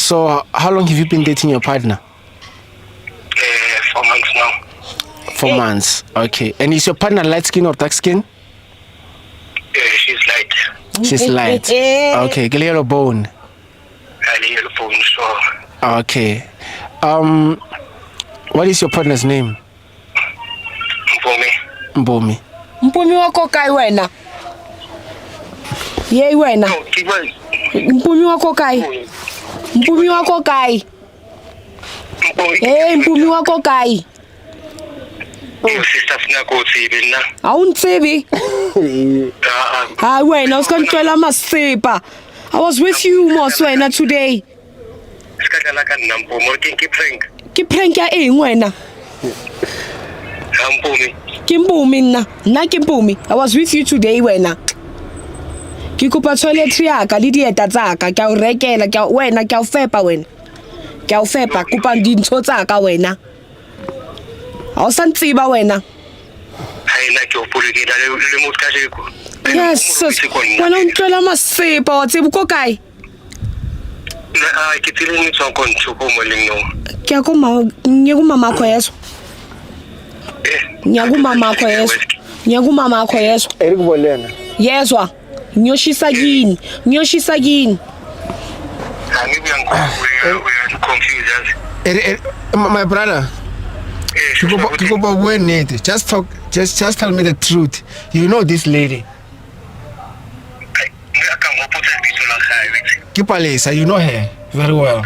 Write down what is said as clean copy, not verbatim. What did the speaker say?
So, how long have you been dating your partner? 4 months now. 4 months. Okay. And is your partner light skin or dark skin? She's light. She's light. Okay. Yellow bone. Yellow bone, so. Okay. What is your partner's name? Mbomi. Mpumi wako kai wena. Yey wena. No, keep on. Mpumi wako kai. Mpumi wako kai. Mpumi wako kai. Your sister funa go tsibi na. Awuntsibi. Hayi wena usikantshela masipa. I was with you mos wena today. Sikadlala ka nna Mpomi ke prank. Ke prank ya eng wena? Mpomi. Ke Mpumi nna ke Mpumi. I was with you today wena. Ke kopa toilet ya ka le dieta tsa ka ke a o rekela wena ke a o fepa wena. Ke a o fepa kopa dintho tsa ka wena. A o santsiba wena. Hayi na ke o polekela le motho ka jeko. Yes, wena o ntlela masipa wa tsebo ko kae? Ke tsile ni tswa ko ntho ko mo leng no. Ke a ko mama akho yeso. Nyakuma akho yeso. Erikubolena. Yezwa. Nyoshisa kini. We are confused. My brother. Just tell me the truth. You know this lady. Kipalesa, you know her very well.